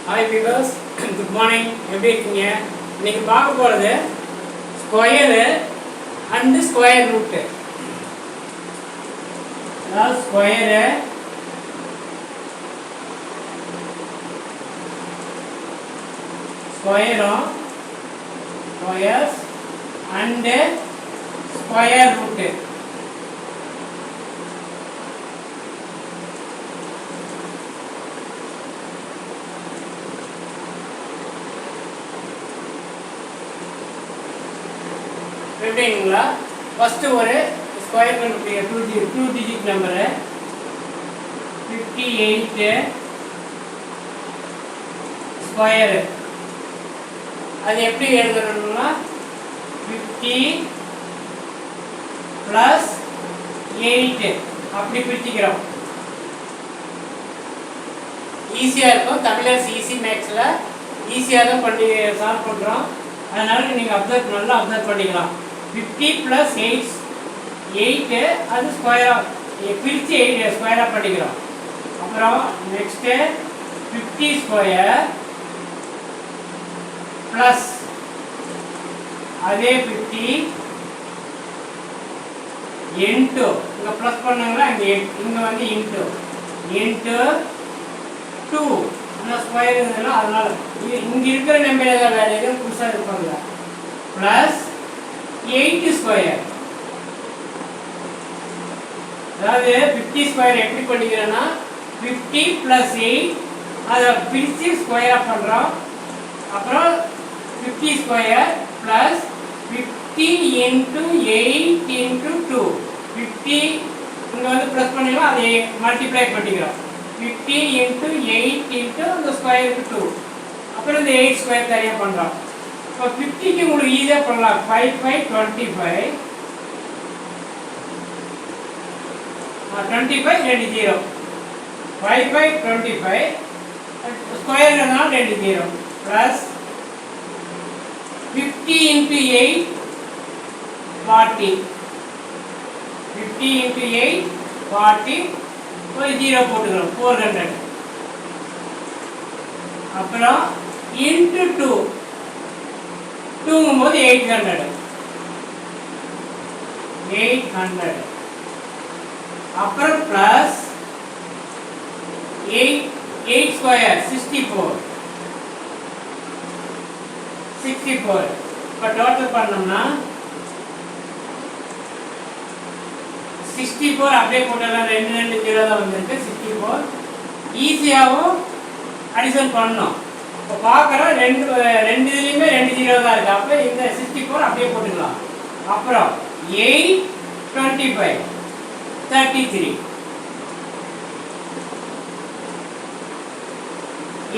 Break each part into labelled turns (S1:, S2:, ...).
S1: Hi viewers, good morning. எப்படி இருக்கீங்க? இன்னைக்கு பார்க்க போகிறது ஸ்கொயரு அண்டு ஸ்கொயர் ரூட்டு. அதாவது ஸ்கொயரும் ஸ்கொயர்ஸ் அண்டு ஸ்கொயர் ரூட்டு. எப்படிங்களா? ஃபஸ்ட்டு ஒரு ஸ்கொயர் கண்டுபிடிக்க டூ டிஜிட் நம்பரு 58 ஸ்கொயரு. அது எப்படி எழுதணும்னா 50 + 8 அப்படி பிரிச்சுக்கிறோம். ஈஸியாக இருக்கும். தமிழர்ஸ் ஈஸி மேக்ஸில் ஈஸியாக தான் பண்ணி சால்வ் பண்ணுறோம். அதனால நீங்கள் நல்லா அப்சர்வ் பண்ணிக்கலாம். 50 + 8 அது ஸ்கொயராக பிரித்து ஸ்கொயராக பண்ணிக்கிறோம். அப்புறம் நெக்ஸ்ட்டு 50 ஸ்கொயர் ப்ளஸ் அதே 50 இன்ட்டு இங்கே ப்ளஸ் பண்ணாங்களா, இங்கே வந்து இன்ட்டு 2 ஸ்கொயர் இருந்ததுன்னா அதனால இங்கே இருக்கிற நம்பர் ஏதாவது வேறு எதுவும் புதுசாக இருப்பாங்க. Plus 8 square. அதாவது 50 ஸ்கொயர் எப்படி பண்ணிக்கிறேன்னா 50 + 8 அதை பிரித்து ஸ்கொயராக பண்ணுறோம். அப்புறம் 50 ஸ்கொயர் ப்ளஸ் 50 × 8 × 2 50 இங்கே வந்து ப்ளஸ் பண்ணிக்கலாம், அதை மல்டிப்ளை பண்ணிக்கிறோம். 50 × 8 × அந்த ஸ்கொயருக்கு 2. அப்புறம் இந்த 8 ஸ்கொயர் தனியாக பண்ணுறோம். இப்போ 50க்கு உங்களுக்கு ஈஸியாக பண்ணலாம். 5 5 25 25 2 0 5 5 25 ஸ்கொயர்னால 2 0 ப்ளஸ் 50 × 8 40 50 × 8 40 ஒரு 0 போட்டுக்கிறோம் 400. அப்புறம் இன்ட்டு 2ங்கும்போது 800. அப்புறம் ப்ளஸ் 8 ஸ்கொயர் 64. இப்போ டோட்டல் பண்ணோம்னா 64 அப்படியே போட்டலாம். 2 0 தான் வந்துருக்கு. 64 ஈஸியாகவும் அடிஷன் பண்ணணும். இப்போ பார்க்குறோம் ரெண்டு இதுலேயுமே 2 0 தான் இருக்குது. அப்போ இந்த 64 அப்படியே போட்டுக்கலாம். அப்புறம் 8 25 33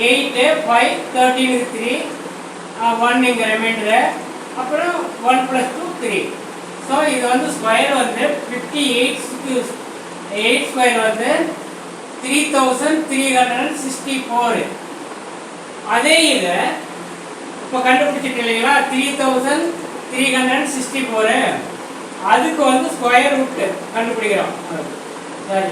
S1: 8 5 13 3 1 இங்கே ரிமைண்டரு. அப்புறம் 1 + 2 3. ஸோ இது வந்து ஸ்கொயர் வந்து 58 8 ஸ்கொயர் வந்து 3364. அதே இதை இப்போ கண்டுபிடிச்சிட்டு இல்லைங்களா 3364. அதுக்கு வந்து ஸ்கொயர் ரூட்டு கண்டுபிடிக்கிறோம். சரி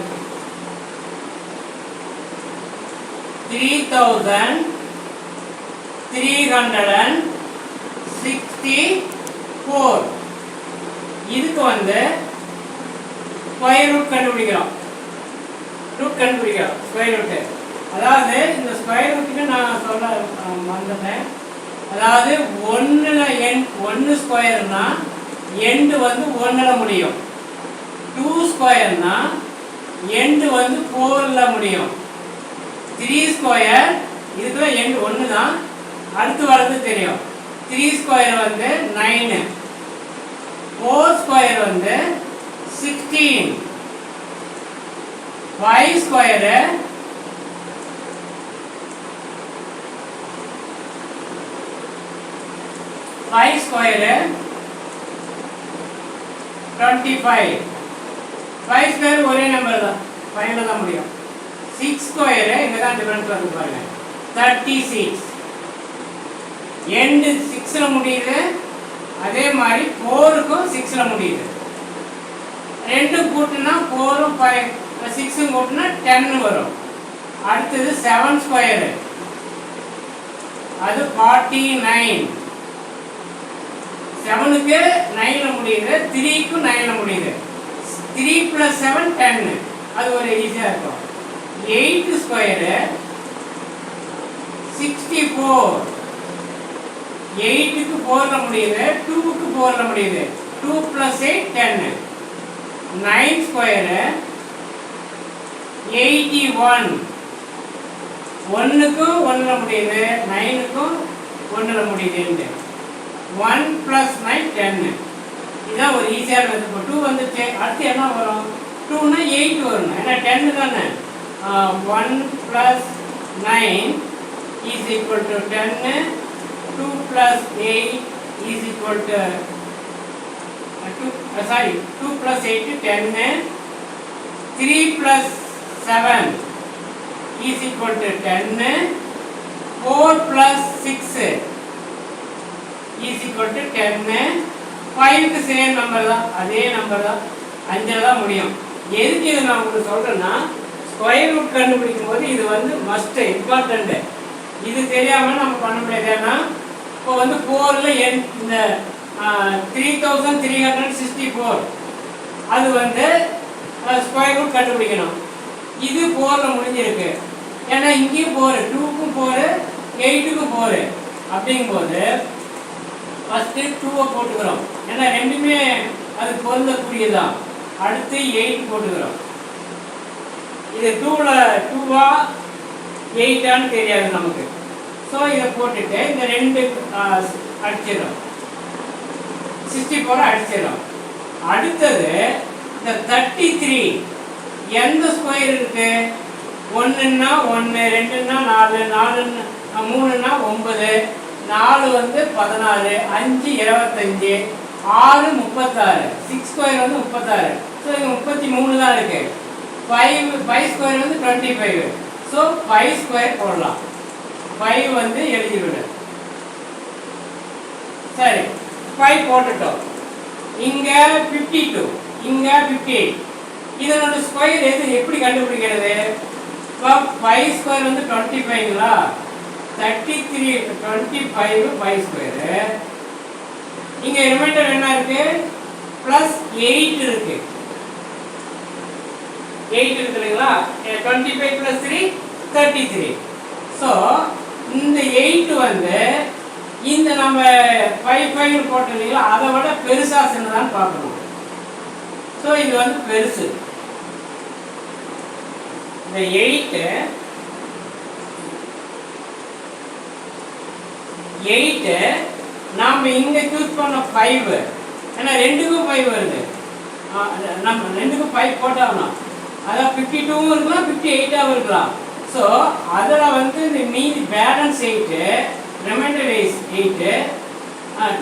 S1: 3364. இதுக்கு வந்து ஸ்கொயர் ரூட் கண்டுபிடிக்கிறோம். Square root. அதாவது இந்த ஸ்கொயர் ரூட்டுக்கு நான் சொல்ல வந்துட்டேன். அதாவது 1 ஸ்கொயர்னா எண்டு வந்து 1ல் முடியும். 2 ஸ்கொயர்னா எண்டு வந்து 4ல் முடியும். 3 ஸ்கொயர் இதுக்குள்ள எண்டு 1 தான். அடுத்து வரது தெரியும். 3 ஸ்கொயர் வந்து 9. 4 ஸ்கொயர் வந்து 16. 5 ஸ்கொயரு 25. 5 ஸ்கொயர் ஒரே நம்பர் தான், 5ல தான் முடியும். 6 ஸ்கொயரு இங்கே தான் டிஃபரன்ஸ் வந்து பாருங்க 36. எண்டு 6ல் முடியுது. அதே மாதிரி 4க்கும் 6ல் முடியுது. 2 கூட்டினா 4ம் 6ம் கூட்டினா 10 வரும். அடுத்தது 7 ஸ்கொயரு அது 49. 7க்கு 9ல முடியுது, 3க்கு 9ல முடியுது. 3 + 7 10. அது ஒரு ஈஸியா இருக்கும். 8 ஸ்கொயர் 64. 8க்கு 4ல முடியுது, 2க்கு 4ல முடியுது. 2 + 8 10. 9 ஸ்கொயர் 81. 1க்கு 1ல முடியுது, 9க்கும் 1ல முடியுது. 1 + 9 10. இதான் ஒரு ஈஸியான மெத்தட். இப்போ 2 வந்துச்சு, அடுத்து என்ன வரும்? 2னா 8 வரும். ஏன்னா 10 தானே. 1 + 9 = 10. 2 + 8 = 2 + 8 10. 3 + 7 = 10. 4 + 6 = 10. 5க்கு சேம் நம்பர் தான், அதே நம்பர் தான், 5ல தான் முடியும். எதுக்கு இதை நான் உங்களுக்கு சொல்றேன்னா, ஸ்கொயர் ரூட் கண்டுபிடிக்கும் போது இது வந்து மஸ்ட் இம்பார்ட்டன்ட். இது தெரியாம நம்ம பண்ண முடியாது. ஏன்னா இப்போ வந்து 4ல இந்த 3364 அது வந்து ஸ்கொயர் ரூட் கண்டுபிடிக்கணும். இது 4ல முடிஞ்சிருக்கு. ஏன்னா இங்கேயும் 4, 2க்கும் 4, 8க்கும் 4. அப்படிங்கும்போது ஃபர்ஸ்ட் 2வை போட்டுக்கிறோம். ஏன்னா ரெண்டுமே அது பொருந்தக்கூடியதான். அடுத்து 8 போட்டுக்கிறோம். இது 2ல 2வா 8ஆன்னு தெரியாது நமக்கு. ஸோ இதை போட்டுட்டு இந்த 2 அடிச்சிடும், 64 அடிச்சிடும். அடுத்தது இந்த 33 எந்த ஸ்கொயர் இருக்கு? 1ன்னா 1, 2ன்னா 4, 4ன்னா 3ன்னா 9, 4 வந்து 16, 5 25, 6 36. 6 ஸ்கொயர் வந்து 36. ஸோ இங்கே 33 தான் இருக்கு. 5 ஸ்கொயர் வந்து 25. ஸோ 5 ஸ்கொயர் போடலாம். 5 வந்து எழுதிவிடு. சரி, 5 போட்டுட்டோம். இங்க 52, இங்க 58. இதனோட ஸ்கொயர் எது எப்படி கண்டுபிடிக்கிறது? இப்போ 5 ஸ்கொயர் வந்து 25ங்களா? 33 25 5 ஸ்கொயர். இங்க ரிமைண்டர் என்ன இருக்கு? +8 இருக்கு. 8 இருக்கு இல்லைங்களா? 25 + 3 33. ஸோ இந்த 8 வந்து இந்த நம்ம 5 போட்டோம் இல்லைங்களா, அதை விட பெருசா சின்னதான்னு பார்க்கணும். ஸோ இது வந்து பெருசு. இந்த 8 நாம இங்க சூஸ் பண்ண 5. ஏன்னா 2க்கும் 5 வருது. நம்ம 2க்கும் 5 போட்டாகணும். அதான் 52வும் இருக்கலாம், 58ஆகவும் இருக்கலாம். ஸோ அதில் வந்து இந்த மீதி பேலன்ஸ் 8, ரிமைண்டர் 8,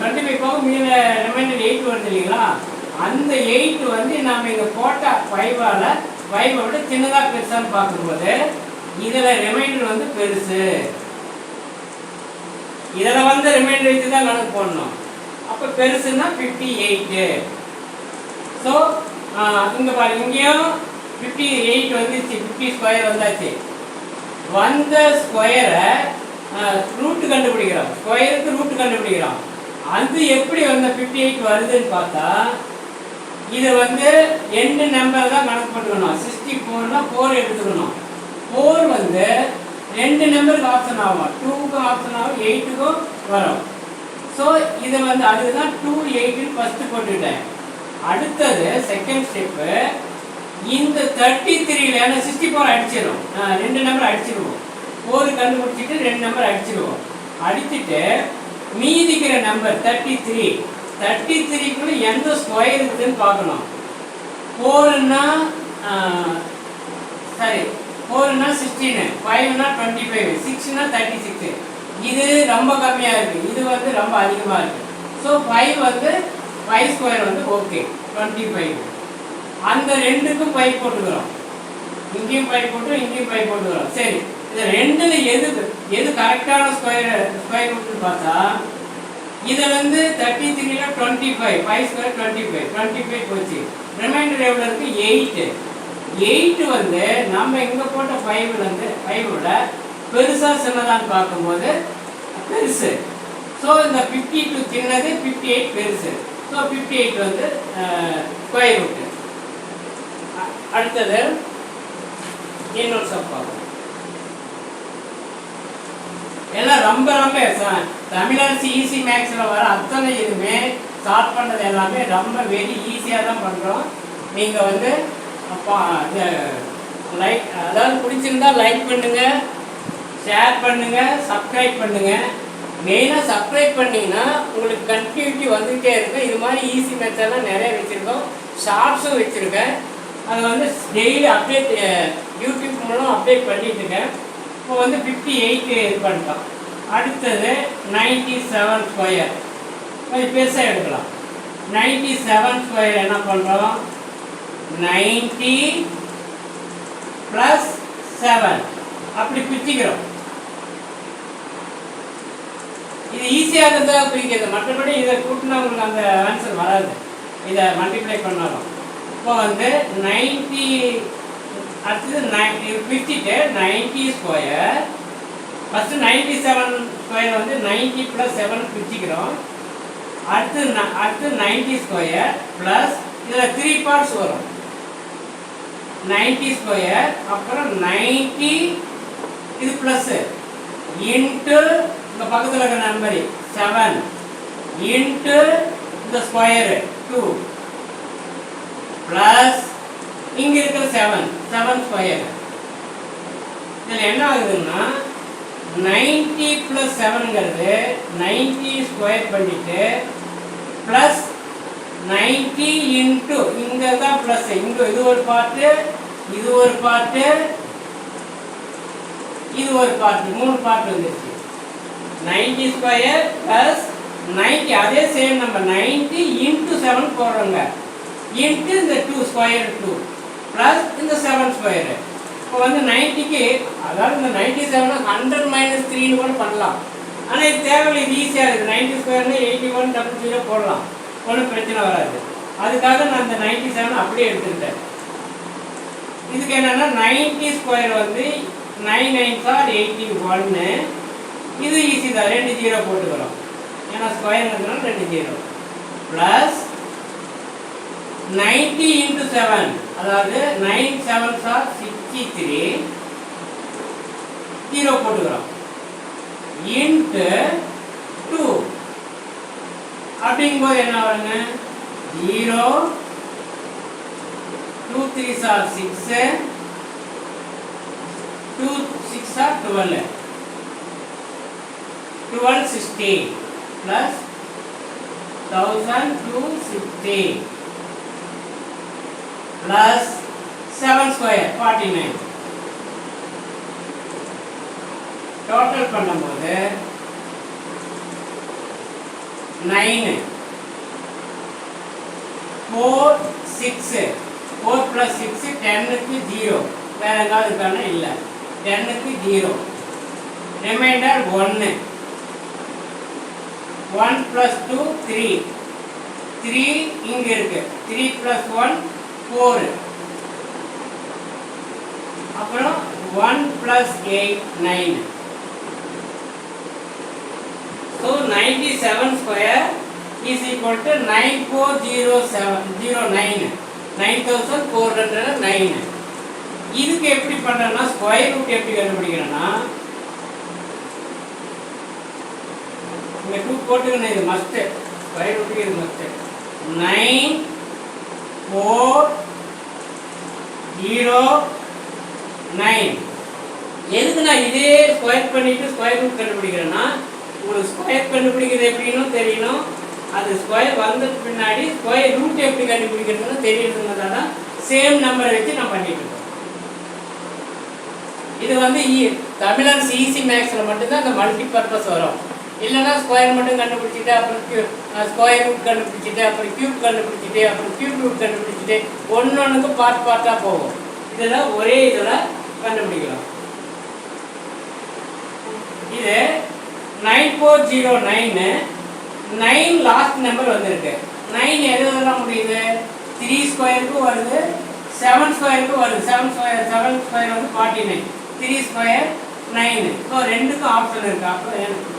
S1: 25 போக மீதி ரிமைண்டர் 8 வருது இல்லைங்களா? அந்த 8 வந்து நாம் இங்கே போட்ட 5ஆல் 5 விட சின்னதாக பெருசான்னு பார்க்கும்போது இதில் ரிமைண்டர் வந்து பெருசு. இதில் வந்து ரிமைண்டர் வச்சு தான் கணக்கு போடணும். அப்போ பெருசுன்னா 58. ஸோ இங்கே பாருங்க, இங்கேயும் 58 வந்துச்சு, 50 ஸ்கொயர் வந்தாச்சு. வந்த ஸ்கொயரை ரூட்டு கண்டுபிடிக்கிறோம். ஸ்கொயருக்கு ரூட்டு கண்டுபிடிக்கிறோம். அது எப்படி வந்த 58 வருதுன்னு பார்த்தா இதை வந்து 2 நம்பர் தான் கணக்கு போட்டுக்கணும். 64னா 4 எடுத்துக்கணும். 4 வந்து 2 நம்பருக்கு ஆப்ஷன் ஆகும். 2க்கும் ஆப்ஷன் ஆகும், 8க்கும் வரும். ஸோ இதை வந்து அதுதான் 2 8 ஃபர்ஸ்ட் போட்டுக்கிட்டேன். அடுத்தது செகண்ட் ஸ்டெப்பு, இந்த 33ல 64 அடிச்சிடும். 2 நம்பர் அடிச்சிடுவோம். 4 கண்டுபிடிச்சிட்டு 2 நம்பர் அடிச்சிடுவோம். அடிச்சுட்டு மீதிக்கிற நம்பர் 33க்குள்ள எந்த ஸ்கொயர் இருக்குதுன்னு பார்க்கணும். 4ன்னா சரி, 4ன்னா 16, 5ன்னா 25, 6ன்னா 36. இது ரொம்ப கம்மியாக இருக்கு, இது வந்து ரொம்ப அதிகமாக இருக்கு. ஸோ 5 வந்து 5 ஸ்கொயர் வந்து ஓகே 25. அந்த 2க்கும் 5 போட்டுக்கிறோம். இங்கேயும் 5 போட்டு இங்கேயும் 5 போட்டுக்கிறோம். சரி, இந்த 2ல எது கரெக்டான ஸ்கொயர் ரூட்னு பார்த்தா இதை வந்து 33ல 25, 5 ஸ்கொயர் 25 போச்சு. ரிமைண்டர் எவ்வளோ இருக்கு? 8 வந்து நம்ம இங்கே போட்ட 5 விட பெருசாக சின்னதான்னு பார்க்கும்போது பெருசு. ஸோ இந்த 52 சின்னது, 58 பெருசு. ஸோ 58 வந்து ஸ்கொயர் ரூட்டு. அடுத்தது இன்னொரு சம் பார்ப்போம். எல்லாம் ரொம்ப ரொம்ப தமிழரசு ஈஸி மேக்ஸில் வர அத்தனை இதுவுமே ஸ்டார்ட் பண்ணது எல்லாமே ரொம்ப வெரி ஈஸியாக தான் பண்ணுறோம். நீங்கள் வந்து அப்போ லைக் அதாவது பிடிச்சிருந்தா லைக் பண்ணுங்கள், ஷேர் பண்ணுங்கள், சப்ஸ்கிரைப் பண்ணுங்கள். மெயினாக சப்ஸ்கிரைப் பண்ணிங்கன்னா உங்களுக்கு கண்டினியூட்டி வந்துகிட்டே இருக்கும். இது மாதிரி ஈஸி மெத்தட்லாம் நிறைய வச்சுருக்கோம், ஷார்ட்ஸும் வச்சுருக்கேன். அதை வந்து டெய்லி அப்டேட் யூடியூப் மூலம் அப்டேட் பண்ணிட்டு இருக்கேன். இப்போ வந்து 58 இது பண்ணிட்டோம். அடுத்தது 97 ஸ்கொயர், கொஞ்சம் பெருசாக எடுக்கலாம். 97 ஸ்கொயர் என்ன பண்ணுறோம், 90 + 7 அப்படி பிரிச்சுக்கிறோம். இது ஈஸியாக இருந்தால் பிரிக்கிறது, மற்றபடி இதை கூட்டினா உங்களுக்கு அந்த ஆன்சர் வராது, இதை மல்டிப்ளை பண்ணாலும். இப்போ வந்து 90 அடுத்தது பிரிச்சுட்டு 90 ஸ்கொயர், ஃபஸ்ட்டு 97 ஸ்கொயர் வந்து 90 + 7 பிரிச்சுக்கிறோம். அடுத்து 90 ஸ்கொயர் ப்ளஸ் இதில் 3 பார்ட்ஸ் வரும். 90 ஸ்கொயர் அப்புறம் 90 இது ப்ளஸ்ஸு இன்ட்டு இந்த பக்கத்தில் இருக்கிற நம்பர் 7 இன்ட்டு இந்த ஸ்கொயரு 2 ப்ளஸ் இங்கே இருக்கிற 7 ஸ்கொயர். இதில் என்ன ஆகுதுன்னா 90 + 7ங்கிறது 90 ஸ்கொயர் பண்ணிட்டு ப்ளஸ் 90 இன்ட்டு இங்கே தான் ப்ளஸ், இங்கே இது ஒரு பார்ட்டு, இது ஒரு பார்ட்டு, இது ஒரு பார்ட்டு, 3 பார்ட் வந்துருச்சு. 90 ஸ்கொயர் ப்ளஸ் 90 அதே சேம் நம்பர் 90 இன்ட்டு 7 போடுறோங்க, இன்ட்டு இந்த 2 ஸ்கொயர் 2 ப்ளஸ் இந்த 7 ஸ்கொயரு. இப்போ வந்து 90க்கு அதாவது இந்த 97 100 - 3ன்னு கூட பண்ணலாம். ஆனால் இது தேவையில்லை, இது ஈஸியாக இருக்குது. 90 ஸ்கொயர்னு 8100 போடலாம், ஒன்றும் பிரச்சனை வராது. அதுக்காக நான் இந்த 97 அப்படியே எடுத்துக்கிட்டேன். இதுக்கு என்னென்னா 90 ஸ்கொயர் வந்து 9 9s are 81. இது ஈஸி தான், 2 0 போட்டுக்கிறோம், ஏன்னா ஸ்கொயர்ங்கிறதுனால 2 0 ப்ளஸ் 90 இன்ட்டு 7 அதாவது 9 7s are 63 0 போட்டுக்கிறோம் இன்ட்டு 2 அப்படிங்கும்போது என்ன வருங்க 0 2 3s are 6 2 6 are 12 60 plus 1260 plus 7 square 49. Total பண்ணும்போது 9 4 6 4 plus 6 10க்கு 0, வேற எங்காவது இருக்கானா இல்லை, 10க்கு 0, ரிமைண்டர் 1 1 plus 2 3 3 இங்க இருக்கு, 3 plus 1 4, அப்புறம் 1 plus 8 9. So 97 square is equal to 940709, 9409. இதுக்கு எப்படி பண்றேன்னா ஸ்கொயர் ரூட் எப்படி கண்டுபிடிக்கிறேன்னா இங்க 2 போட்டுக்கணும், இது மஸ்ட், ஸ்கொயர் ரூட்டுக்கு இது மஸ்ட். 9 4 0 9. எதுக்கு நான் இதே ஸ்கொயர் பண்ணிட்டு ஸ்கொயர் ரூட் கண்டுபிடிக்கிறேன்னா உங்களுக்கு ஸ்கொயர் கண்டுபிடிக்கிறது எப்படின்னு தெரியணும், அது ஸ்கொயர் வந்ததுக்கு பின்னாடி ஸ்கொயர் ரூட் எப்படி கண்டுபிடிக்கிறதுன்னு தெரியணுங்கிறதால சேம் நம்பரை வச்சு நான் பண்ணிட்டு இருக்கோம். இது வந்து தமிழரசு ஈஸி மேக்ஸில் மட்டும்தான் அந்த மல்டி பர்பஸ் வரும். இல்லைன்னா ஸ்கொயர் மட்டும் கண்டுபிடிச்சிட்டு அப்புறம் ஸ்கொயர் ரூட் கண்டுபிடிச்சிட்டு அப்புறம் கியூப் கண்டுபிடிச்சிட்டு அப்புறம் கியூப் ரூட் கண்டுபிடிச்சிட்டு ஒன்னொன்றுக்கு பார்ட்டாக போகும். இதெல்லாம் ஒரே இதில் கண்டுபிடிக்கலாம். இது 9409 9 லாஸ்ட் நம்பர் வந்திருக்கு. 9 எதுலாம் முடியுது, 3 ஸ்கொயருக்கும் வருது, 7 ஸ்கொயருக்கும் வருது. 7 ஸ்கொயர் வந்து 49, 3 ஸ்கொயர் 9. ஸோ ரெண்டுக்கும் ஆப்ஷன் இருக்கு. அப்போ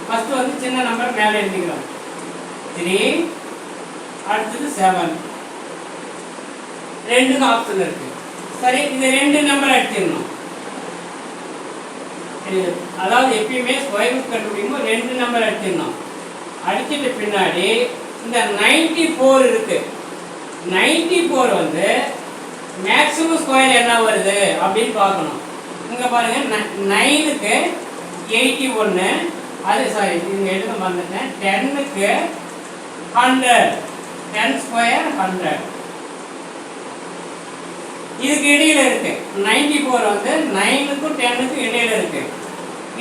S1: ஃபர்ஸ்ட் வந்து சின்ன நம்பர் மேலே எழுதிக்கிறோம் 3, அடுத்தது 7. ரெண்டுக்கும் ஆப்ஷன் இருக்கு. சரி, இது ரெண்டு நம்பர் எடுத்துக்கணும். அதாவது எப்பயுமே ஸ்கொயர் ரூட் கண்டுபிடிக்கும் ரெண்டு நம்பர் எடுத்துக்கணும். அடிச்சிட்டு பின்னாடி இந்த 94 இருக்கு. 94 வந்து மேக்ஸிமம் ஸ்கொயர் என்ன வருது அப்படின்னு பார்க்கணும். இங்கே பாருங்க 9க்கு 81, அது சாரி இங்கே எழுத மறந்துட்டேன். 10க்கு 100, 10 ஸ்கொயர் 100. இதுக்கு இடையில இருக்கு 94 வந்து 9க்கும் 10க்கும் இடையில இருக்கு.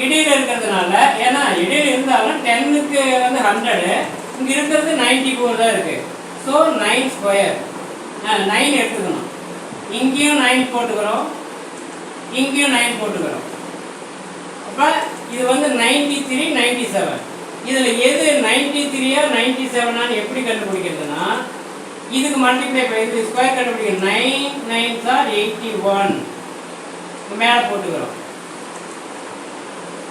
S1: இடையில இருக்கிறதுனால ஏன்னா இடையில இருந்தாலும் 10க்கு வந்து 100, இங்க இருக்கிறது 94 தான் இருக்கு. ஸோ 9 ஸ்கொயர் 9 எடுத்துக்கணும். இங்கேயும் 9 போட்டுக்கிறோம், இங்கேயும் 9 போட்டுக்கிறோம். அப்போ இது வந்து 93, 97. இதில் எது 93-ஆ 97ஆன்னு எப்படி கண்டுபிடிக்கிறதுனா இதுக்கு மல்டிப்ளை பண்ணி இது ஸ்கொயர் கண்டுபிடிக்கணும். 9 9s are 81 மேலே போட்டுக்கிறோம்.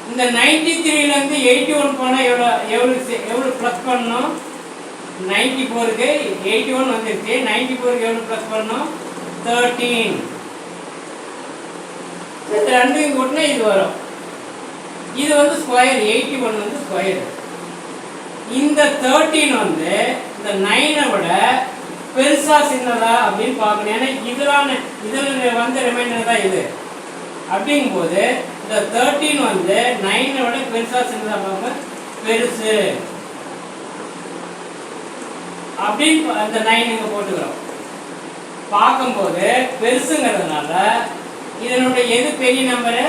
S1: இந்த 93லேருந்து 81 போனால் எவ்வளோ ப்ளஸ் பண்ணணும்? 94க்கு 81 வந்துருச்சு. 94க்கு எவ்வளோ ப்ளஸ் பண்ணணும்? 13. இந்த ரெண்டையும் கூட்டினா இது வரும். இது வந்து ஸ்கொயர் 81 வந்து ஸ்கொயர். இந்த 13 வந்து இந்த 9ஐ விட பெருசா சின்னதா அப்படின்னு பார்க்கணும். ஏன்னா இதில் வந்து ரிமைண்டர் தான் இது. அப்படிங்கும்போது இந்த 13 வந்து 9ஐ விட பெருசா சின்னதா பார்க்க பெருசு அப்படின்னு அந்த 9 இங்கே போட்டுக்கிறோம். பார்க்கும்போது பெருசுங்கிறதுனால இதனுடைய எது பெரிய நம்பரு?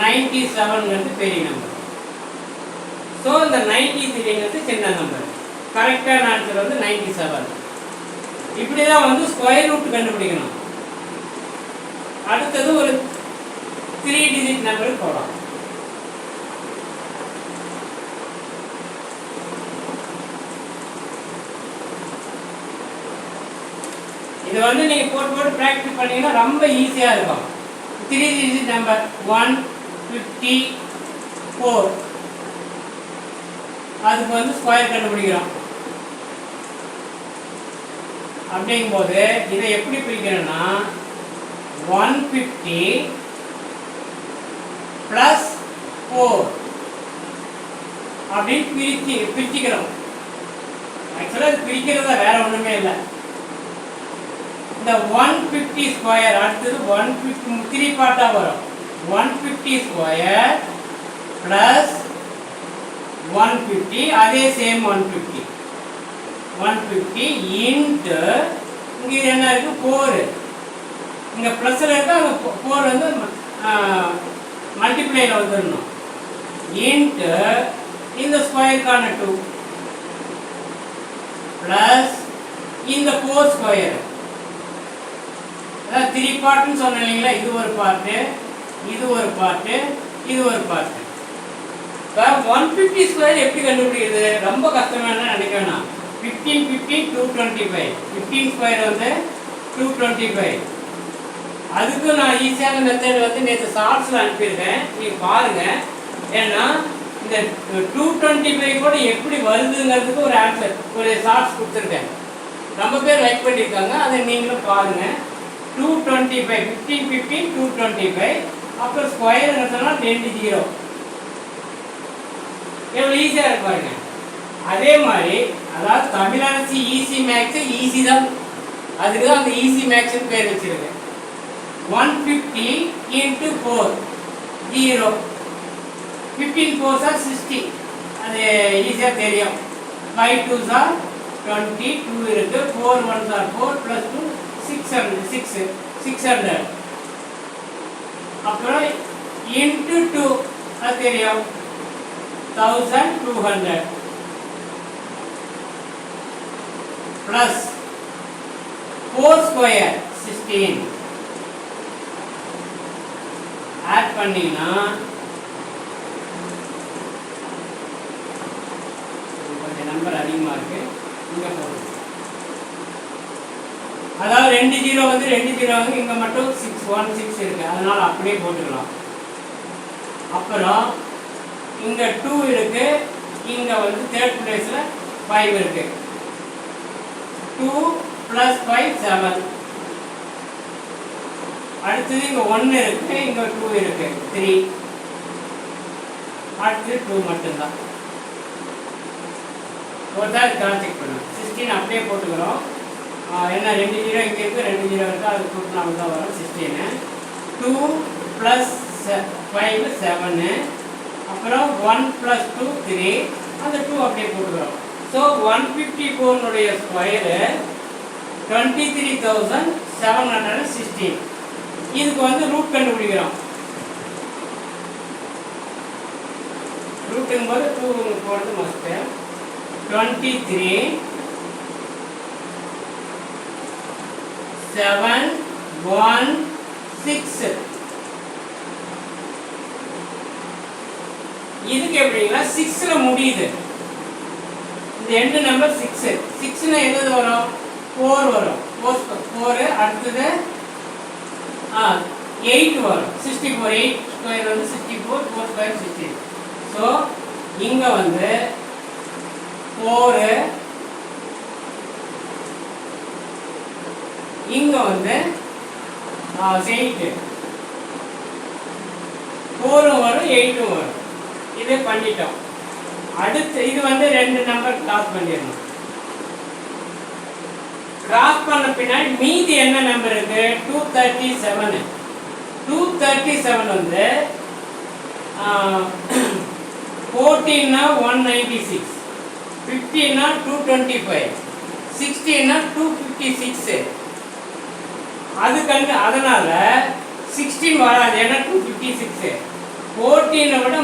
S1: 97ங்கிறது பெரிய நம்பர். ஸோ இந்த 93ங்கிறது சின்ன நம்பர். கரெக்டான ஆன்சர் வந்து 97. இப்படி தான் வந்து ஸ்கொயர் ரூட் கண்டுபிடிக்கணும். அடுத்தது ஒரு 3 டிஜிட் நம்பருக்கு போகலாம். இது வந்து நீங்கள் போட்டு ப்ராக்டிஸ் பண்ணீங்கன்னா ரொம்ப ஈஸியாக இருக்கும். 3 டிஜிட் நம்பர் 154. அதுக்கு வந்து ஸ்கொயர் கண்டுபிடிக்கிறோம். அப்படிங்கும்போது இதை எப்படி பிரிக்கிறோம்னா 150 + 4 அப்படின்னு பிரிச்சுக்கிறோம். ஆக்சுவலாக இது பிரிக்கிறதா வேற ஒன்றுமே இல்லை. இந்த 150 ஸ்கொயர் அடுத்தது 150 3 பார்ட்டாக வரும். 150 ஸ்கொயர் + 150 அதே சேம் 150 இன்ட்டு இங்கே என்ன இருக்கு 4. இங்கே ப்ளஸ்ஸில் இருக்கு, அங்கே 4 வந்து மல்டிப்ளைல வந்துடணும். இன்ட்டு இந்த ஸ்கொயருக்கான 2 ப்ளஸ் இந்த 4 ஸ்கொயர். அதாவது 3 பார்ட்டுன்னு சொன்னேன் இல்லைங்களா? இது ஒரு பார்ட்டு, இது ஒரு பார்ட்டு, இது ஒரு பார்ட்டு. இப்போ 150 ஸ்கொயர் எப்படி கண்டுபிடிக்கிறது? ரொம்ப கஷ்டமான நினைக்க வேணாம். 15 15 225. 15 ஸ்கொயர் வந்து 225. அதுக்கு நான் ஈஸியான மெத்தட் வந்து நேற்று ஷார்ட்ஸில் அனுப்பியிருக்கேன், நீங்கள் பாருங்கள். ஏன்னா இந்த 225 கூட எப்படி வருதுங்கிறதுக்கு ஒரு ஆன்சர் ஒரு ஷார்ட்ஸ் கொடுத்துருக்கேன். ரொம்ப பேர் லைக் பண்ணியிருக்காங்க, அதை நீங்களும் பாருங்கள். 225 15 15 225 அப்புறம் ஸ்கொயருங்கிறதுனா 2 0. எவ்வளோ ஈஸியாக இருக்கு பாருங்க. அதே மாதிரி அதாவது தமிழரசி ஈஸி மேக்ஸ் ஈஸி தான், அதுக்கு தான் அந்த ஈஸி மேக்ஸ்னு பேர் வச்சிருக்கேன். 150 × 4 0. 15 4s are 60. அது ஈஸியாக தெரியும். 5 2s are 20, 2 இருக்கு, 4 1s are 4 + 2 600. அப்புறம் இன்ட்டு 2 அது தெரியும் 1200 ப்ளஸ் 4 ஸ்கொயர் 16 ஆட் பண்ணீங்கன்னா கொஞ்சம் நம்பர் அதிகமாக இருக்கு, இங்கே போடுங்க. அதாவது 2 0 வந்து 2 0 வந்து இங்கே மட்டும் 6 1 6 இருக்கு, அதனால அப்படியே போட்டுக்கலாம். அப்புறம் இங்கே 2 இருக்கு, இங்கே வந்து தேர்ட் பிளேஸில் 5 இருக்கு. 2 + 5 7. அடுத்தது இங்கே 1 இருக்கு, இங்கே 2 இருக்கு 3. அடுத்து 2 மட்டும்தான். ஒரு தான் கிராஸ் செக் பண்ணுவோம். 16 அப்படியே போட்டுக்கிறோம். என்ன 2 0 இங்கே இருக்குது, 2 0 இருக்குது, அது கூட்டினா தான் வரும் 16. 2 + 5 7. அப்புறம் 1 + 2 3. அந்த 2 அப்படியே போட்டுக்கிறோம். So 154 square 23,716. இதுக்கு வந்து ரூட் கண்டுபிடிக்கிறோம். ரூட்டுங்கும் போது 2 போடுறது மஸ்ட்டு. 23 7 1 6. இதுக்கு எப்படிங்களா 6ல முடியுது. இந்த எண்டு நம்பர் 6. 6னா எது வரும்? 4 வரும். 4 அடுத்தது 8 வரும். 64. 8 ஸ்கொயர் வந்து 64, 4 ஸ்கொயர் 16. ஸோ இங்கே வந்து 4, இங்கே வந்து 8. 4 வரும், 8 வரும். இதே பண்ணிட்டோம். அடுத்து இது வந்து 2 நம்பர் கிராஸ் பண்ணிடணும். கிராஸ் பண்ண பின்னாடி மீதி என்ன நம்பர் இருக்கு? 237. 237 வந்து 14 196, 15 225, 16 256. அதுக்கு அதனால 16 வராது, ஏன்னா 256. 14 விட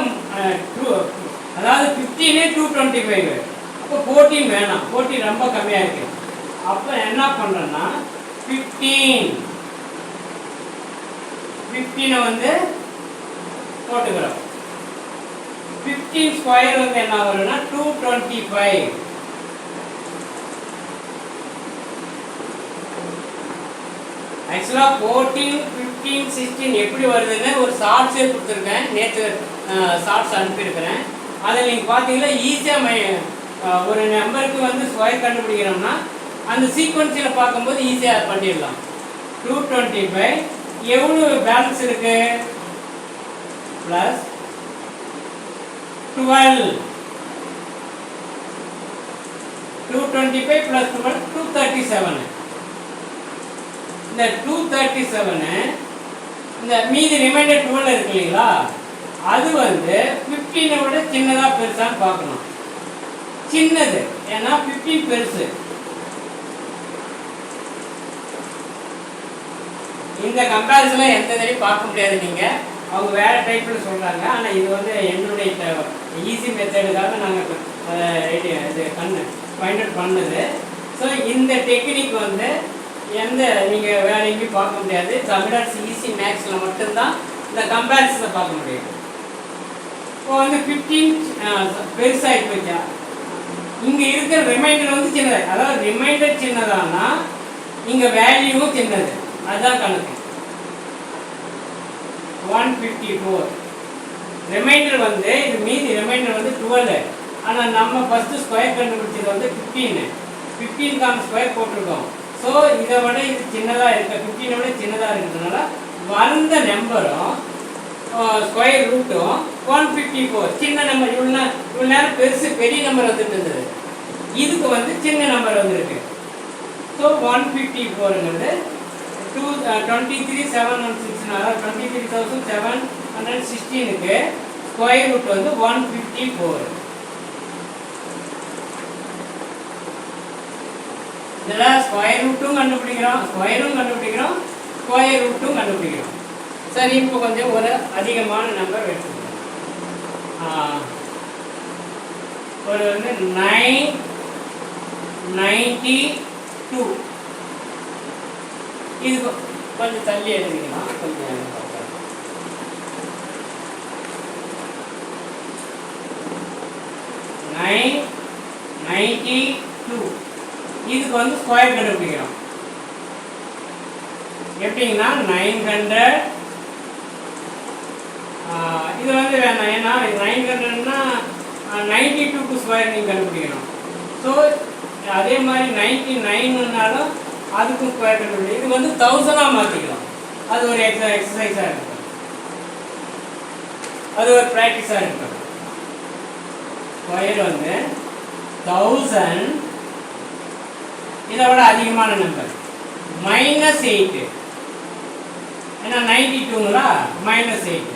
S1: அதாவது 15 225. அப்போ 14 வேணாம், 14 ரொம்ப கம்மியாக இருக்கு. அப்போ என்ன பண்ணுறேன்னா 15 வந்து போட்டுக்கிறோம். 15 ஸ்கொயர் வந்து என்ன வரும்னா 225. ஆக்சுவலாக 14 15 16 எப்படி வருதுன்னு ஒரு ஷார்ட்ஸே கொடுத்துருக்கேன். நேற்று ஷார்ட்ஸ் அனுப்பியிருக்கிறேன். அதை நீங்கள் பார்த்தீங்கன்னா ஈஸியாக ஒரு நம்பருக்கு வந்து ஸ்கொயர் கண்டுபிடிக்கிறோம்னா அந்த சீக்வன்ஸில் பார்க்கும்போது ஈஸியாக பண்ணிடலாம். 225 எவ்வளோ பேலன்ஸ் இருக்கு? ப்ளஸ் 12. 225 + 12 237. இந்த 237 இந்த மீதி ரிமைண்டர் 12 இருக்கு இல்லைங்களா, அது வந்து 15 விட சின்னதாக பெருசான்னு பார்க்கணும். சின்னது, ஏன்னா 15 பெருசு. இந்த கம்பேரிசனில் எந்த தடையும் பார்க்க முடியாது. நீங்கள் அவங்க வேறு டைப்பில் சொல்கிறாங்க. ஆனால் இது வந்து என்னுடைய ஈஸி மெத்தடுக்காக நாங்கள் இது ஃபைண்ட் அவுட் பண்ணது. ஸோ இந்த டெக்னிக் வந்து எந்த நீங்கள் வேறு எங்கேயும் பார்க்க முடியாது. தமிழ்நாடு ஈஸி மேக்ஸில் மட்டும்தான் இந்த கம்பேரிசனை பார்க்க முடியும். இப்போ வந்து 15 பெருசாகி போச்சா, இங்கே இருக்கிற ரிமைண்டர் வந்து சின்னதாக, அதாவது ரிமைண்டர் சின்னதானா இங்கே வேல்யூவும் சின்னது. அதுதான் கணக்கு. 154 ரிமைண்டர் வந்து இது மீதி ரிமைண்டர் வந்து 12. ஆனால் நம்ம ஃபஸ்ட்டு ஸ்கொயர் கண்டுபிடிச்சது வந்து 15. 15க்கான ஸ்கொயர் போட்டிருக்கோம். ஸோ இதை விட இது சின்னதாக இருக்க, 15 விட சின்னதாக இருக்கிறதுனால வந்த நம்பரும் ஸ்கொயர் ரூட்டும் 154. சின்ன நம்பர் இவ்வளோ நேரம் பெருசு பெரிய நம்பர் வந்துட்டு இருந்தது, இதுக்கு வந்து சின்ன நம்பர் வந்துருக்கு. ஸோ 154ங்கிறது 23,716, அதாவது 23,716க்கு ஸ்கொயர் ரூட் வந்து 154. இதில் ஸ்கொயர் ரூட்டும் கண்டுபிடிக்கிறோம், ஸ்கொயரும் கண்டுபிடிக்கிறோம், ஸ்கொயர் ரூட்டும் கண்டுபிடிக்கிறோம். சரி, இப்போ கொஞ்சம் ஒரு அதிகமான நம்பர் எடுத்துக்கிறோம். ஒரு வந்து 992. இது கொஞ்சம் தள்ளி எழுதிக்கலாம். கொஞ்சம் 992. இதுக்கு வந்து ஸ்கொயர் கண்டுபிடிக்கிறோம். எப்படிங்கன்னா 900. இது வந்து வேணாம், ஏன்னா 900ன்னா 92க்கு ஸ்கொயர் நீங்கள் கண்டுபிடிக்கணும். ஸோ அதே மாதிரி 99னாலும் அதுக்கும் ஸ்கொயர் கண்டுபிடிக்கணும். இது வந்து 1000 மாற்றிக்கலாம். அது ஒரு எக்ஸசைஸாக இருக்கும், அது ஒரு ப்ராக்டிஸாக இருக்கும். ஸ்கொயர் வந்து 1000 இதை விட அதிகமான நம்பர் -8, ஏன்னா 92ங்களா -8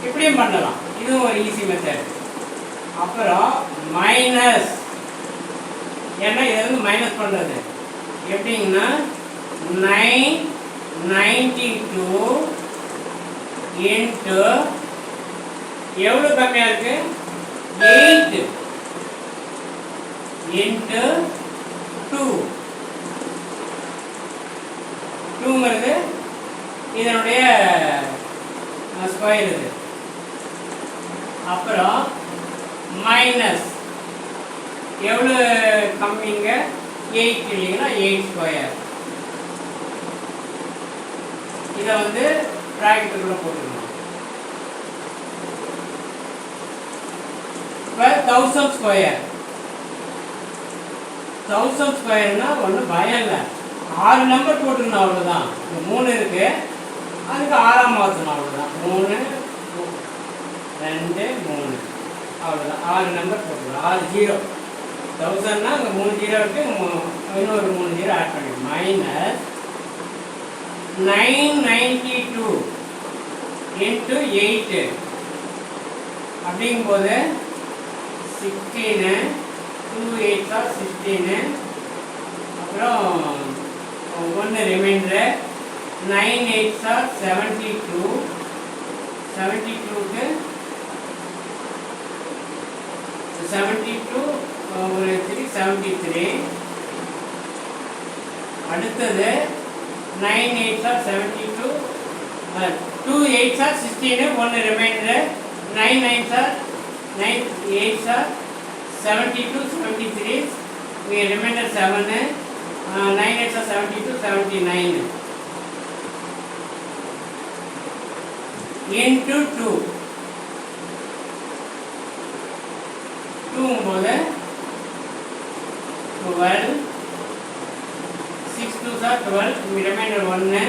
S1: இப்படியும் பண்ணலாம். இதுவும் ஒரு ஈஸி மெத்தட். அப்புறம் மைனஸ், ஏன்னா இதை வந்து மைனஸ் பண்ணுறது எப்படிங்கன்னா 992 இன்ட்டு எவ்வளோ கம்மியாக இருக்கு 8 இன்ட்டு 2ங்கிறது இதனுடைய ஸ்கொயர் இது. அப்புறம் மைனஸ் எவ்வளோ கம்மிங்க 8 இல்லைங்களா 8 ஸ்கொயர். இதை வந்து ப்ராக்கெட்டுக்குள்ள போட்டுக்கணும். இப்போ 1000 ஸ்கொயர், 1000 ஸ்கொயர்னா ஒன்றும் பயம் இல்லை, 6 நம்பர் போட்டுக்கணும், அவ்வளோதான். 3 இருக்கு, அதுக்கு 6ஆம் மாற்றணும், அவ்வளோதான். 3 2 3 அவ்வளோதான். 6 நம்பர் போட்டுக்கணும். 6 0 1000னா அங்கே 3 0 இருக்கு, இன்னொரு 3 0 ஆட் பண்ணிக்கணும். மைனஸ் 992 இன்ட்டு 8 அப்படிங்கும்போது 16, 2 8 16, அப்புறம் 1 ரிமைண்டர் 9 8 72, 72க்கு 72 ஒரு 373. அடுத்தது 9 8 72, 2 8 16, 1 ரிமைண்டர் 9 9 9 8 72, 73, we remainder 7, 9 8 72, 79 into 2 போது 12, 6 2 12, we remainder 1,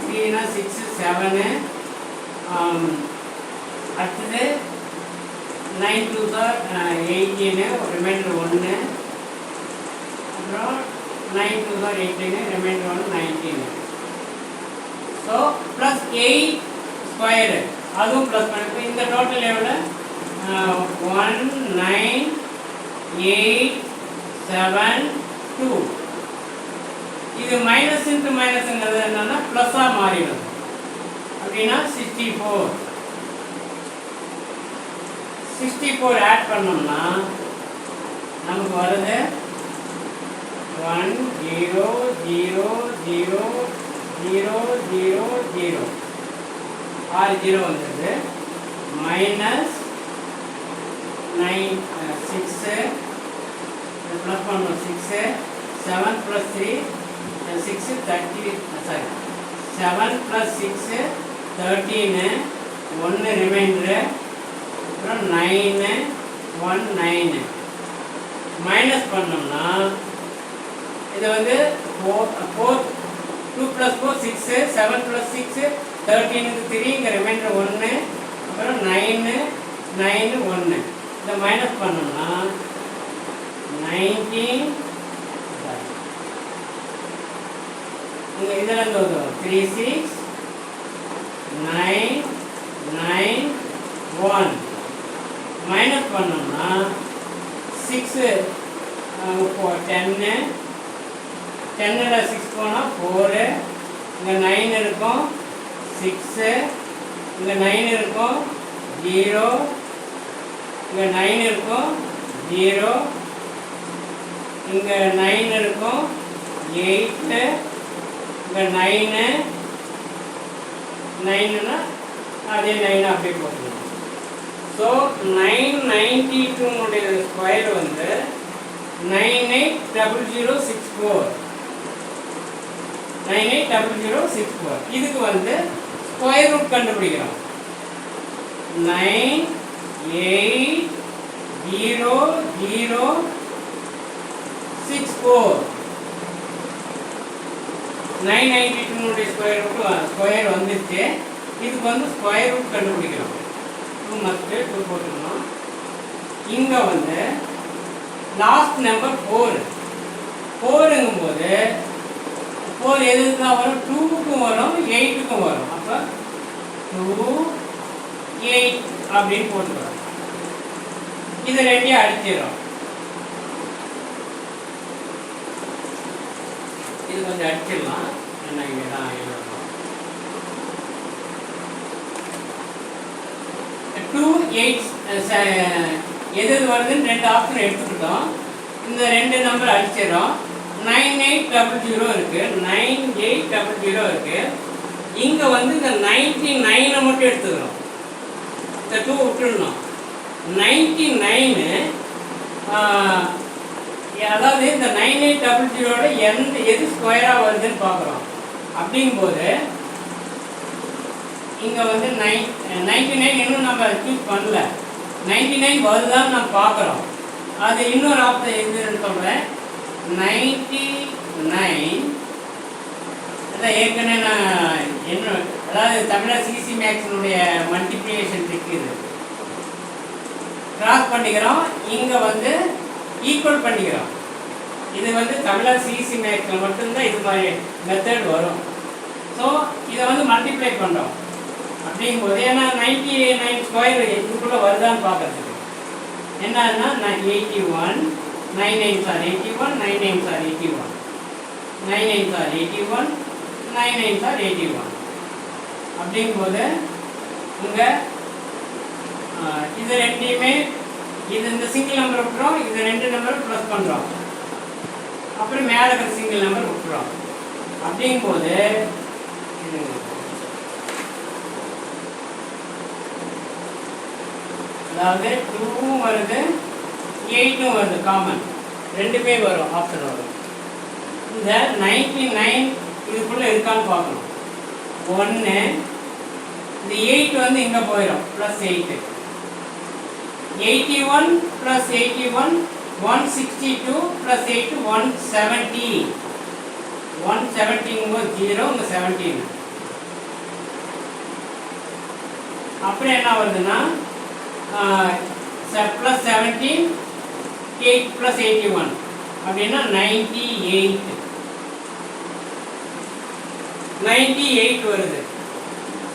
S1: 3 6 7, அடுத்தது 9 2 18, ரிமைண்டர் 1, அப்புறம் 9 2 18, ரிமைண்டர் 1 19. ஸோ ப்ளஸ் 8 ஸ்கொயரு, அதுவும் ப்ளஸ் பண்ணி இந்த டோட்டல் எவ்வளோ 19872. இது மைனஸ் இன்ட்டு மைனஸுங்கிறது என்னன்னா ப்ளஸ்ஸாக மாறிடும். அப்படின்னா 64 ஆட் பண்ணோம்னா நமக்கு வருது 1 0 0 0 0 0 0 6 0 வந்துடுது. மைனஸ் 9 6 ப்ளஸ் பண்ணணும் 6 7 + 3 6 30 சாரி 7 + 6 13, 1 ரிமைண்டரு, அப்புறம் 9 1 9 மைனஸ் பண்ணோம்னா இது வந்து 4 2 + 4 6, 7 + 6 13க்கு 3, இங்கே ரிமைண்டர் 1, அப்புறம் 9 9 1 இதை மைனஸ் பண்ணோம்னா 19 இங்கே இதில் இருந்து வரும் 3 6 9 9 1 மைனஸ் பண்ணோம்னா 6 10 10ல் 6 போனால் 4, இங்கே 9 இருக்கும் 6, இங்கே 9 இருக்கும் 0, இங்கே 9 இருக்கும் 0, இங்கே 9 இருக்கும் 8, இங்கே 9 9னா அதே 9 அப்படியே போட்டுருவோம். ஸோ 992 ஸ்கொயர் வந்து 980064 980064. இதுக்கு வந்து ஸ்கொயர் ரூட் கண்டுபிடிக்கிறோம். 9 8 0 0 6 4 992 ஸ்கொயர் வந்துருச்சு. இதுக்கு வந்து ஸ்கொயர் ரூட் கண்டுபிடிக்கணும். 2 மஸ்ட்டு 2 போட்டுக்கணும். இங்கே வந்து லாஸ்ட் நம்பர் 4 4ங்கும் போது 4 எதுக்கு தான் வரும்? 2க்கும் வரும் 8க்கும் வரும். அப்போ 2 8 அப்படின்னு போட்டுக்கிறோம். இதை ரெண்டையும் அடிச்சிடும். இது கொஞ்சம் அடிச்சிடலாம். என்ன இங்கே தான் எழுதணும். 2 8 எது வருதுன்னு 2 ஆப்ஷன் எடுத்துக்கிட்டோம். இந்த 2 நம்பர் அடிச்சிடும். 9800 இருக்கு, 9800 இருக்கு. இங்க வந்து இந்த 99 மட்டும் எடுத்துக்கிறோம். இந்த 2 விட்டுடணும். 99 அதாவது இந்த 9800 எது ஸ்கொயரா வருதுன்னு பார்க்குறோம். அப்படிங்கும்போது இங்க வந்து 99 இன்னும் நம்ம சூஸ் பண்ணல. 99 வருதான்னு நம்ம பார்க்குறோம். அது இன்னொரு ஆப்ஷன் எதுன்னு சொல்கிறேன். 99 அதான் ஏற்கனவே நான் என்ன, அதாவது தமிழர் சிசி மேக்ஸினுடைய மல்டிப்ளிகேஷன் இருக்குது. கிராஸ் பண்ணிக்கிறோம். இங்கே வந்து ஈக்குவல் பண்ணிக்கிறோம். இது வந்து தமிழர் சிசி மேக்ஸில் மட்டும்தான் இது மாதிரி மெத்தட் வரும். ஸோ இதை வந்து மல்டிப்ளை பண்ணுறோம். அப்படிங்கும்போது ஏன்னா 99 ஸ்கொயர் இதுக்குள்ளே வருதான்னு பார்க்குறதுக்கு என்னன்னா 81 9 9s are 81 9 9s are 81 9 9s are 81 9 9s are 81. அப்படிங்கும்போது இங்கே இது ரெண்டையுமே இது இந்த சிங்கிள் நம்பர் விட்டுறோம். இது 2 நம்பர் ப்ளஸ் பண்ணுறோம். அப்புறம் மேலே இருக்கிற சிங்கிள் நம்பர் விட்டுறோம். அப்படிங்கும்போது அதாவது 2 வருது 8 வருது. காமன் ரெண்டுமே வரும். ஆப்ஷன் வரும். இந்த 99 இதுக்குள்ளே இருக்கான்னு பார்க்கணும். 1 இந்த 8 வந்து இங்கே போயிடும். ப்ளஸ் 8 81 ப்ளஸ் 81 162 ப்ளஸ் 8 170 170 0 இங்கே 17. அப்புறம் என்ன வருதுன்னா ப்ளஸ் 17 8 ப்ளஸ் 81 அப்படின்னா 98 வருது.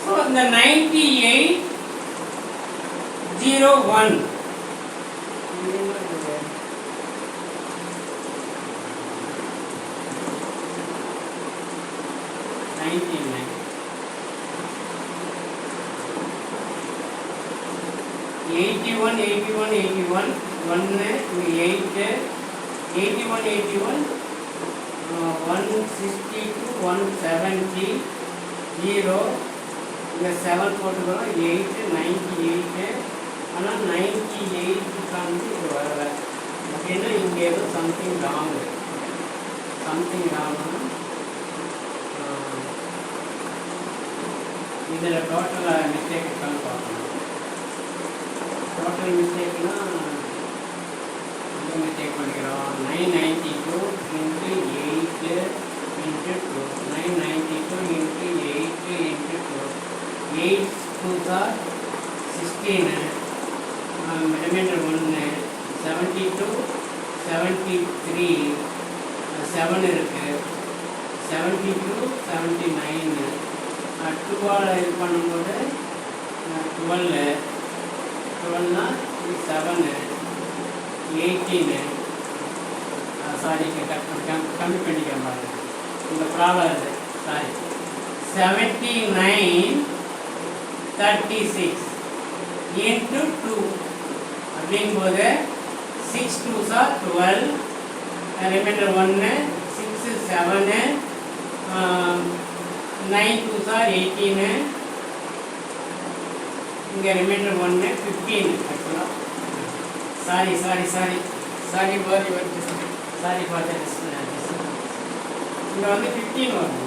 S1: ஸோ இந்த 9801 81 81 81 1 8 81 81 162 170 0 இங்கே 7 போட்டுக்கிறோம். 8 98 ஆனால் 98 வந்து இது வரல. அப்படின்னா இங்கே ஏதோ சம்திங் ராங்கு. இதில் டோட்டலாக மிஸ்டேக் இருக்கான்னு பார்க்கணும். டோட்டல் மிஸ்டேக்னா மிஸ்டேக் பண்ணிக்கிறோம். 992 × 8 × 2 992 × 8 × 2 8 2s are 16 ரிமைண்டர் 1 72 73 7 இருக்கு 72 79 2ஆல் இது பண்ணும்போது 12 12னா 7 18 சாரி கம்மி பண்ணிக்கிறேன் பாருங்க. இந்த ப்ராப்ளம் இருக்குது. சாரி 79 36 into 2 அப்படிங்கும்போது 6 2s are 12 reminder 1 6 7 9 2s are 18 இங்கே ரிமைண்டர் 1 15 ஆக்சுவலாக sorry for this இங்கே வந்து 15 வரும்.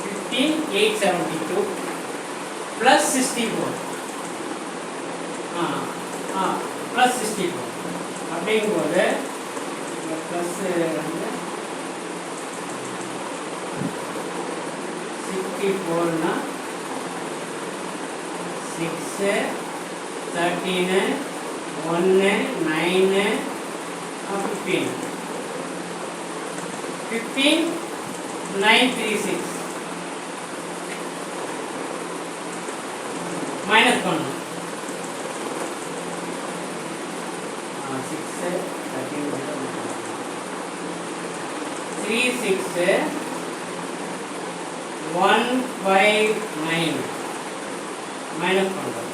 S1: 15 15872 plus 64 plus 64 அப்படிங்கும்போது ப்ளஸ் வந்து 64னா 6 13 1 9 15 936 மைனஸ் பண்ணணும் 6 13 36 159 மைனஸ் பண்ணுறோம்.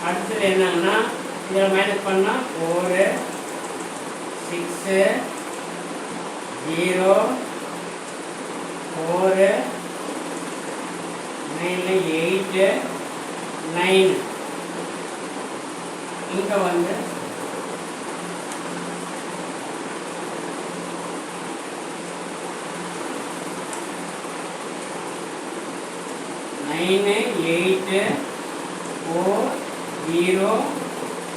S1: அடுத்தது என்னன்னா இதில் மைனஸ் பண்ணால் 4 6 0 4 9 8 9 இங்கே வந்து 9 8 4 0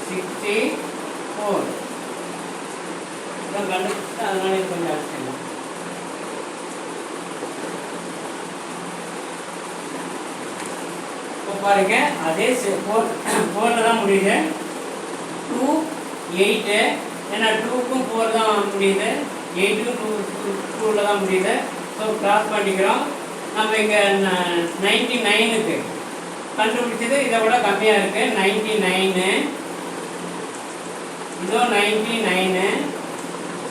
S1: 64 கண்டுபிடிச்சு அதனால இது கொஞ்சம் அடிச்சிடலாம். இப்போ பாருங்க அதே 4 தான் முடியுது 2 8 ஏன்னா 2க்கும் 4 தான் முடியுது 8க்கும் 2ல தான் முடியுது. ஸோ கிராஸ் பண்ணிக்கிறோம். நம்ம இங்கே 99க்கு கண்டுபிடிச்சது இதை விட கம்மியாக இருக்குது 99 இதோ 99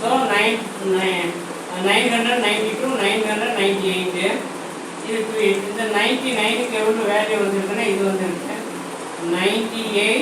S1: ஸோ 992 998 இதுக்கு இந்த 99க்கு எவ்வளோ வேல்யூ வந்துருக்குன்னா இது வந்துருக்கு 98